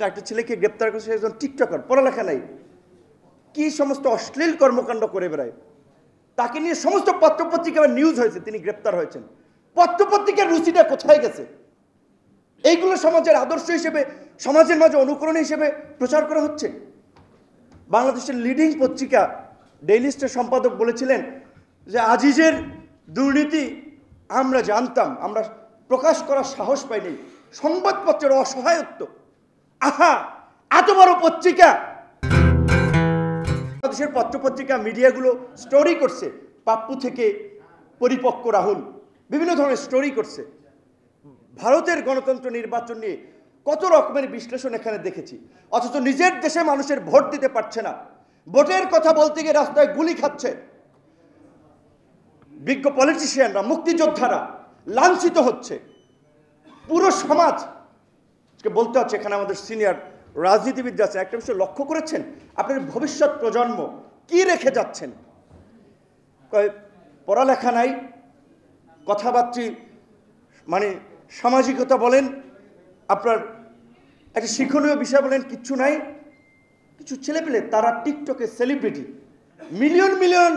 একটা ছেলেকে গ্রেপ্তার করেছে, একজন টিকটকার, পড়ালেখা নাই, কি সমস্ত অশ্লীল কর্মকাণ্ড করে বেড়ায়। তাকে নিয়ে সমস্ত পত্রপত্রিকায় নিউজ হয়েছে, তিনি গ্রেপ্তার হয়েছেন। পত্রপত্রিকার রুচিটা কোথায় গেছে? এইগুলো সমাজের আদর্শ হিসেবে, সমাজের মাঝে অনুকরণ হিসেবে প্রচার করা হচ্ছে। বাংলাদেশের লিডিং পত্রিকা ডেইলি স্টার সম্পাদক বলেছিলেন যে আজিজের দুর্নীতি আমরা জানতাম, আমরা প্রকাশ করার সাহস পাইনি, সংবাদপত্রের অসহায়ত্ব। আহা, এত বড় পত্রিকা, বাংলাদেশের পত্রপত্রিকা মিডিয়াগুলো স্টোরি করছে, পাপ্পু থেকে পরিপক্ক রাহুল বিভিন্ন ধরনের স্টোরি করছে। ভারতের গণতন্ত্র নির্বাচন নিয়ে কত রকমের বিশ্লেষণ এখানে দেখেছি, অথচ নিজের দেশে মানুষের ভোট দিতে পারছে না, ভোটের কথা বলতে গিয়ে রাস্তায় গুলি খাচ্ছে। বিজ্ঞ পলিটিশিয়ানরা, মুক্তিযোদ্ধারা লাঞ্ছিত হচ্ছে। পুরো সমাজ বলতে হচ্ছে, এখানে আমাদের সিনিয়র রাজনীতিবিদরা আছেন, একটা বিষয় লক্ষ্য করেছেন, আপনার ভবিষ্যৎ প্রজন্ম কি রেখে যাচ্ছেন? পড়ালেখা নাই, কথাবার্তা মানে সামাজিকতা বলেন, আপনার একটা শিক্ষণীয় বিষয় বলেন, কিচ্ছু নাই। কিছু ছেলেপেলে তারা টিকটকে সেলিব্রিটি, মিলিয়ন মিলিয়ন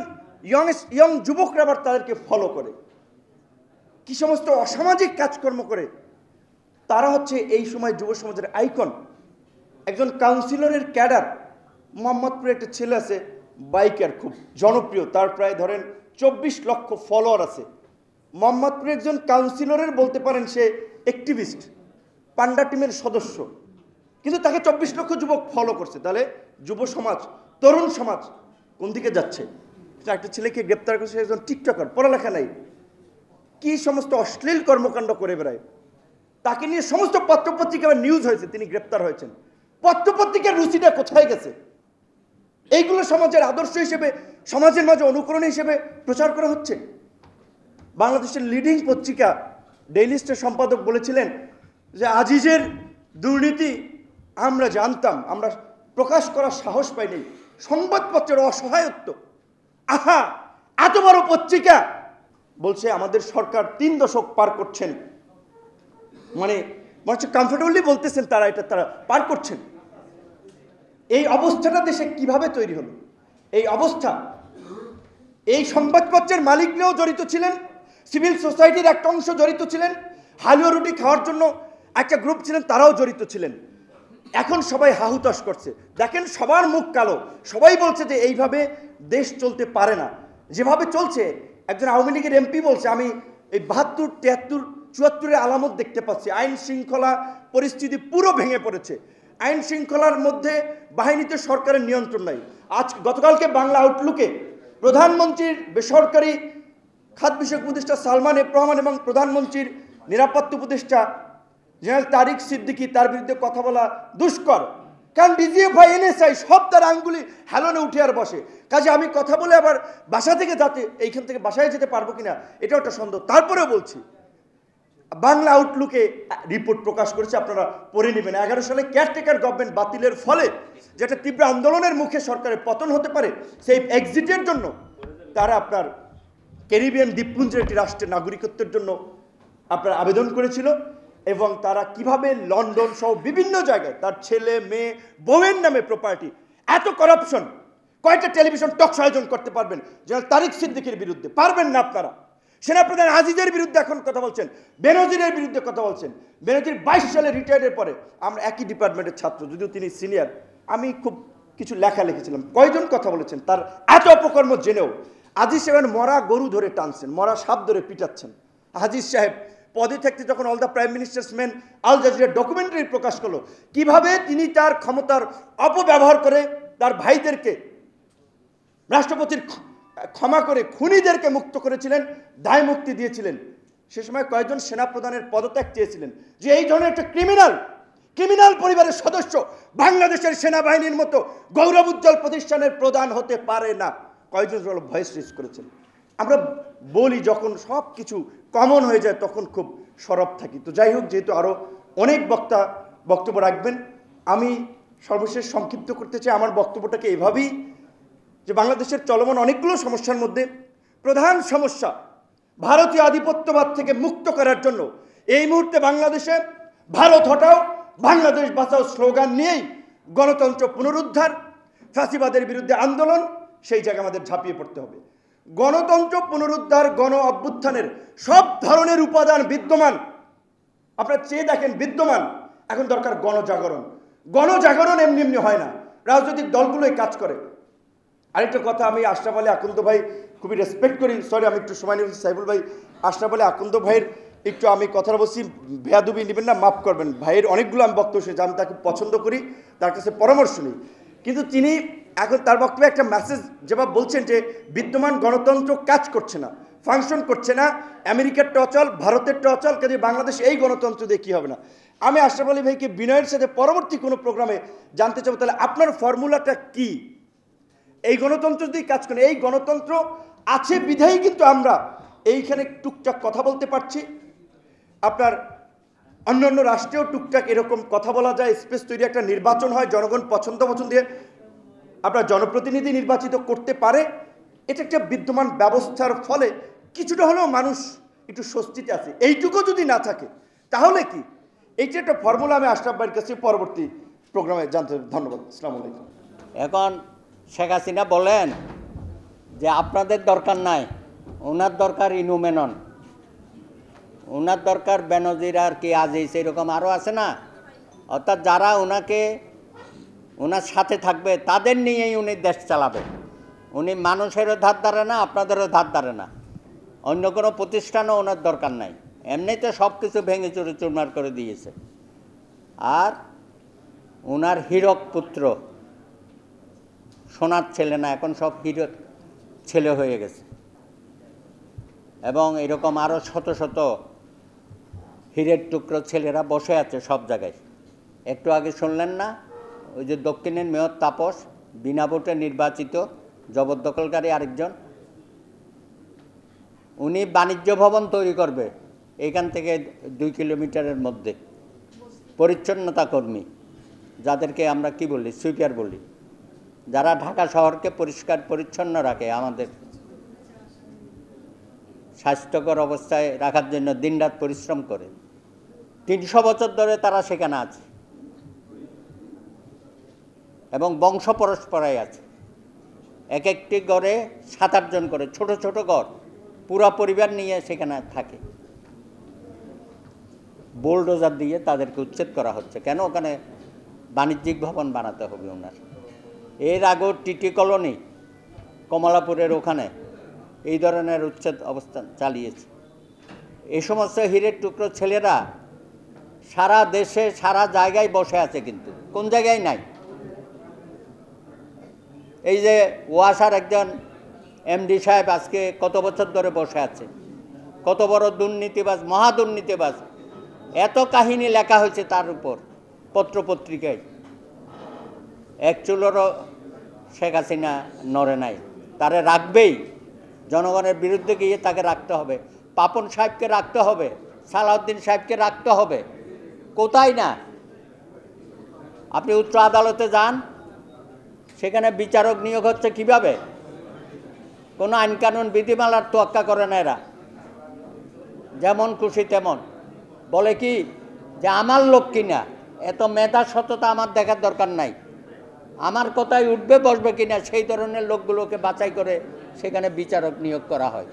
ইয়ং যুবকরা আবার তাদেরকে ফলো করে, কি সমস্ত অসামাজিক কাজকর্ম করে। তারা হচ্ছে এই সময় যুব সমাজের আইকন। একজন কাউন্সিলরের ক্যাডার, মোহাম্মদপুরে একটা ছেলে আছে, বাইকার, খুব জনপ্রিয়, তার প্রায় ধরেন 24 লক্ষ ফলোয়ার আছে। মোহাম্মদপুরে একজন কাউন্সিলরের বলতে পারেন সে অ্যাক্টিভিস্ট, পান্ডা টিমের সদস্য, কিন্তু তাকে 24 লক্ষ যুবক ফলো করছে। তাহলে যুব সমাজ, তরুণ সমাজ কোন দিকে যাচ্ছে? একটা ছেলেকে গ্রেপ্তার করেছে, একজন টিকটকার, পড়ালেখা নাই, কি সমস্ত অশ্লীল কর্মকাণ্ড করে বেড়ায়। তাকে নিয়ে সমস্ত পত্রপত্রিকায় নিউজ হয়েছে, তিনি গ্রেপ্তার হয়েছেন। পত্রপত্রিকার রুচিটা কোথায় গেছে? এইগুলো সমাজের আদর্শ হিসেবে, সমাজের মাঝে অনুকরণ হিসেবে প্রচার করা হচ্ছে। বাংলাদেশের লিডিং পত্রিকা ডেইলি স্টার সম্পাদক বলেছিলেন যে আজিজের দুর্নীতি আমরা জানতাম, আমরা প্রকাশ করার সাহস পাইনি, সংবাদপত্রের অসহায়ত্ব। আহা, এত বড় পত্রিকা বলছে আমাদের সরকার 3 দশক পার করছেন, মানে কমফোর্টেবলি বলতেছেন তারা, এটা তারা পার করছেন। এই অবস্থাটা দেশে কিভাবে তৈরি হলো? এই অবস্থা, এই সংবাদপত্রের মালিকরাও জড়িত ছিলেন, সিভিল সোসাইটির একটা অংশ জড়িত ছিলেন, হালুয়া রুটি খাওয়ার জন্য একটা গ্রুপ ছিলেন, তারাও জড়িত ছিলেন। এখন সবাই হাহুতাশ করছে। দেখেন, সবার মুখ কালো, সবাই বলছে যে এইভাবে দেশ চলতে পারে না। যেভাবে চলছে, একজন আওয়ামী লীগের এমপি বলছে, আমি এই 72, 73, 74-এর আলামত দেখতে পাচ্ছি। আইন শৃঙ্খলা পরিস্থিতি পুরো ভেঙে পড়েছে। আইন শৃঙ্খলার মধ্যে বাহিনীতে সরকারের নিয়ন্ত্রণ নাই। গতকালকে বাংলা আউটলুকে প্রধানমন্ত্রীর বেসরকারি খাত বিষয়ক উপদেষ্টা সালমান এফ রহমান এবং প্রধানমন্ত্রীর নিরাপত্তা উপদেষ্টা জেনারেল তারিক সিদ্দিকী, তার বিরুদ্ধে কথা বলা দুষ্কর। কারণ ডিজিএফআই, এনএসআই সব তার আঙ্গুলি হেলনে উঠে আর বসে। কাজে আমি কথা বলে আবার বাসা থেকে যাতে, এইখান থেকে বাসায় যেতে পারবো কিনা এটাও একটা সন্দেহ। তারপরেও বলছি, বাংলা আউটলুকে রিপোর্ট প্রকাশ করেছে, আপনারা পড়ে নেবেন। 11 সালে কেয়ারটেকার গভর্নমেন্ট বাতিলের ফলে যেটা তীব্র আন্দোলনের মুখে সরকারের পতন হতে পারে, সেই এক্সিটের জন্য তারা আপনার ক্যারিবিয়ান দ্বীপপুঞ্জের একটি রাষ্ট্রের নাগরিকত্বের জন্য আপনার আবেদন করেছিল, এবং তারা কিভাবে লন্ডন সহ বিভিন্ন জায়গায় তার ছেলে মেয়ে বউয়ের নামে প্রপার্টি, এত করাপশন। কয়টা টেলিভিশন টক আয়োজন করতে পারবেন জেনারেল তারিক সিদ্দিকীর বিরুদ্ধে? পারবেন না আপনারা। সেনাপ্রধান আজিজের বিরুদ্ধে এখন কথা বলছেন, বেনজিরের বিরুদ্ধে কথা বলছেন। বেনজির 22 সালে রিটায়ার্ডের পরে, আমরা একই ডিপার্টমেন্টের ছাত্র, যদিও তিনি সিনিয়র, আমি খুব কিছু লেখা লিখেছিলাম। কয়জন কথা বলেছেন তার এত অপকর্ম জেনেও? আজিজ সাহেব মরা গরু ধরে টানছেন, মরা সাপ ধরে পিটাচ্ছেন। আজিজ সাহেব পদে থাকতে যখন all the prime ministers men Al জাজিরার ডকুমেন্টারি প্রকাশ করলো, কিভাবে তিনি তার ক্ষমতার অপব্যবহার করে তার ভাইদেরকে রাষ্ট্রপতির ক্ষমা করে খুনিদেরকে মুক্ত করেছিলেন, দায় মুক্তি দিয়েছিলেন। সে সময় কয়েকজন সেনাপ্রধানের পদত্যাগ চেয়েছিলেন যে এই ধরনের একটা ক্রিমিনাল পরিবারের সদস্য বাংলাদেশের সেনাবাহিনীর মতো গৌরব উজ্জ্বল প্রতিষ্ঠানের প্রধান হতে পারে না। কয়েকজন ভয়েস রেজ করেছেন। আমরা বলি যখন সব কিছু কমন হয়ে যায় তখন খুব সরব থাকি। তো যাই হোক, যেহেতু আরও অনেক বক্তব্য রাখবেন, আমি সর্বশেষ সংক্ষিপ্ত করতে চাই আমার বক্তব্যটাকে এভাবেই, যে বাংলাদেশের চলমান অনেকগুলো সমস্যার মধ্যে প্রধান সমস্যা ভারতীয় আধিপত্যবাদ থেকে মুক্ত করার জন্য এই মুহূর্তে বাংলাদেশে ভারত হটাও, বাংলাদেশ বাঁচাও স্লোগান নিয়েই গণতন্ত্র পুনরুদ্ধার, ফ্যাসিবাদের বিরুদ্ধে আন্দোলন, সেই জায়গায় আমাদের ঝাঁপিয়ে পড়তে হবে। গণতন্ত্র পুনরুদ্ধার, গণ অভ্যুত্থানের সব ধরনের উপাদান বিদ্যমান, আপনারা চেয়ে দেখেন বিদ্যমান। এখন দরকার গণজাগরণ। গণজাগরণ এমনি এমনি হয় না, রাজনৈতিক দলগুলোই কাজ করে। আরেকটা কথা, আমি আশরাফ আলী আকন্দ ভাই খুবই রেসপেক্ট করি, সরি আমি একটু সময় নিয়েছি সাইফুল ভাই, আশরাফ আলী আকন্দ ভাইয়ের একটু আমি কথা বলছি, বেয়াদবি নেবেন না, মাফ করবেন। ভাইয়ের অনেকগুলো আমি বক্তব্য শুনেছি, আমি তাকে পছন্দ করি, তার কাছে পরামর্শ নিই, কিন্তু তিনি এখন তার বক্তব্যে একটা মেসেজ যেভাবে বলছেন যে বিদ্যমান গণতন্ত্র কাজ করছে না, ফাংশন করছে না, আমেরিকার টচল, ভারতের টচল, কাজে বাংলাদেশ এই গণতন্ত্র দিয়ে কী হবে না। আমি আশরাফ আলী ভাইকে বিনয়ের সাথে পরবর্তী কোনো প্রোগ্রামে জানতে চাবো, তাহলে আপনার ফর্মুলাটা কি? এই গণতন্ত্র যদি কাজ করে, এই গণতন্ত্র আছে বিধায়ী কিন্তু আমরা এইখানে টুকটাক কথা বলতে পারছি। আপনার অন্যান্য রাষ্ট্রেও টুকটাক এরকম কথা বলা যায়, স্পেস তৈরি, একটা নির্বাচন হয়, জনগণ পছন্দ দিয়ে আপনার জনপ্রতিনিধি নির্বাচিত করতে পারে। এটা একটা বিদ্যমান ব্যবস্থার ফলে কিছুটা হলেও মানুষ একটু স্বস্তিতে আছে। এইটুকু যদি না থাকে তাহলে কি? এইটা একটা ফর্মুলা আমি আশরাফ ভাইয়ের কাছে পরবর্তী প্রোগ্রামে জানতে। ধন্যবাদ। আসসালামু আলাইকুম। এখন শেখ হাসিনা বলেন যে আপনাদের দরকার নাই, ওনার দরকার ইনুমেনন, ওনার দরকার বেনজির আর কি আজিজ, এরকম আরও আছে না। অর্থাৎ যারা ওনার সাথে থাকবে তাদের নিয়েই উনি দেশ চালাবে। উনি মানুষেরও ধার ধারে না, আপনাদেরও ধার ধারে না, অন্য কোনো প্রতিষ্ঠানও ওনার দরকার নাই। এমনিতে সব কিছু ভেঙে চুরে চুরমার করে দিয়েছে। আর ওনার হীরক পুত্র, সোনার ছেলে না, এখন সব হীরক ছেলে হয়ে গেছে। এবং এরকম আরও শত শত হীরের টুকরো ছেলেরা বসে আছে সব জায়গায়। একটু আগে শুনলেন না, ওই যে দক্ষিণের মেয়র তাপস, বিনা ভোটে নির্বাচিত, জবরদখলকারী আরেকজন, উনি বাণিজ্য ভবন তৈরি করবে এখান থেকে 2 কিলোমিটারের মধ্যে। পরিচ্ছন্নতা কর্মী, যাদেরকে আমরা কি বলি, সুইপার বলি, যারা ঢাকা শহরকে পরিষ্কার পরিচ্ছন্ন রাখে, আমাদের স্বাস্থ্যকর অবস্থায় রাখার জন্য দিনরাত পরিশ্রম করে। 300 বছর ধরে তারা সেখানে আছে এবং বংশ পরস্পরায় আছে। এক একটি ঘরে 7-8 জন করে, ছোট ছোট ঘর, পুরা পরিবার নিয়ে সেখানে থাকে। বোলডোজার দিয়ে তাদেরকে উচ্ছেদ করা হচ্ছে। কেন? ওখানে বাণিজ্যিক ভবন বানাতে হবে ওনার। এর আগেও টিটি কলোনি কমলাপুরের ওখানে এই ধরনের উচ্ছেদ অবস্থান চালিয়েছে। এই সমস্ত হীরের টুকরো ছেলেরা সারা দেশে সারা জায়গায় বসে আছে, কিন্তু কোন জায়গায় নাই। এই যে ওয়াসার একজন এমডি সাহেব আজকে কত বছর ধরে বসে আছে, কত বড় দুর্নীতিবাজ, মহা দুর্নীতিবাজ। এত কাহিনী লেখা হয়েছে তার উপর পত্রপত্রিকায়। এক চুলোরও শেখ হাসিনা নড়ে নাই, তারে রাখবেই। জনগণের বিরুদ্ধে গিয়ে তাকে রাখতে হবে। পাপন সাহেবকে রাখতে হবে, সালাউদ্দিন সাহেবকে রাখতে হবে। কোথায় না, আপনি উচ্চ আদালতে যান, সেখানে বিচারক নিয়োগ হচ্ছে কিভাবে? কোনো আইনকানুন বিধিমালার তোয়াক্কা করে না এরা, যেমন খুশি তেমন। বলে কি যে আমার লোক কিনা, এত মেধা সততা আমার দেখার দরকার নাই, আমার কথায় উঠবে বসবে কিনা সেই ধরনের লোকগুলোকে বাছাই করে সেখানে বিচারক নিয়োগ করা হয়।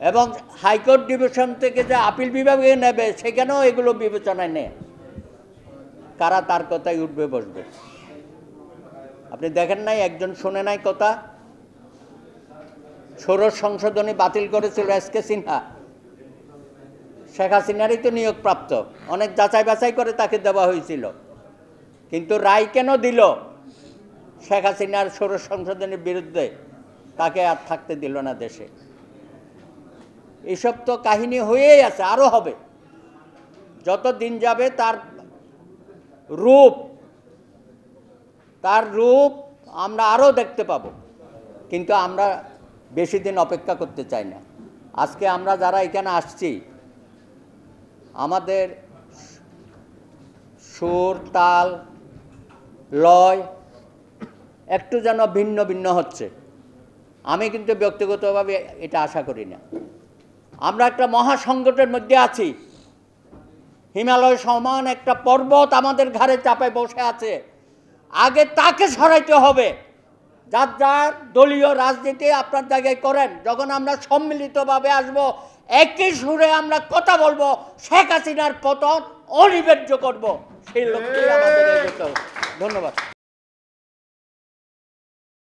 এবং হাইকোর্ট ডিভিশন থেকে যে আপিল বিভাগে নেবে সেখানেও এগুলো বিবেচনায় নেয়, কারা তার কথায় উঠবে বসবে। আপনি দেখেন নাই, একজন শুনে নাই কথা, ষোড়শ সংশোধনী বাতিল করেছিল এসকে সিনহা, শেখ হাসিনারই তো নিয়োগপ্রাপ্ত, অনেক যাচাই বাছাই করে তাকে দেওয়া হয়েছিল। কিন্তু রায় কেন দিল শেখ হাসিনার ষোড়শ সংশোধনীর বিরুদ্ধে? তাকে আর থাকতে দিল না দেশে। এসব তো কাহিনী হয়েই আছে, আরও হবে। যত দিন যাবে তার রূপ আমরা আরও দেখতে পাব। কিন্তু আমরা বেশি দিন অপেক্ষা করতে চাই না। আজকে আমরা যারা এখানে আসছি, আমাদের সুর, তাল, লয় একটু যেন ভিন্ন ভিন্ন হচ্ছে। আমি কিন্তু ব্যক্তিগতভাবে এটা আশা করি না। আমরা একটা মহাসংকটের মধ্যে আছি। হিমালয় সমান একটা পর্বত আমাদের ঘাড়ে চাপে বসে আছে। আগে তাকে সরাইতে হবে। যার যার দলীয় রাজনীতি আপনার জায়গায় করেন, যখন আমরা সম্মিলিতভাবে আসব, একই সুরে আমরা কথা বলবো, শেখ হাসিনার পতন অনিবার্য করব, সেই লক্ষ্যে আমাদের এগোতে হবে। ধন্যবাদ।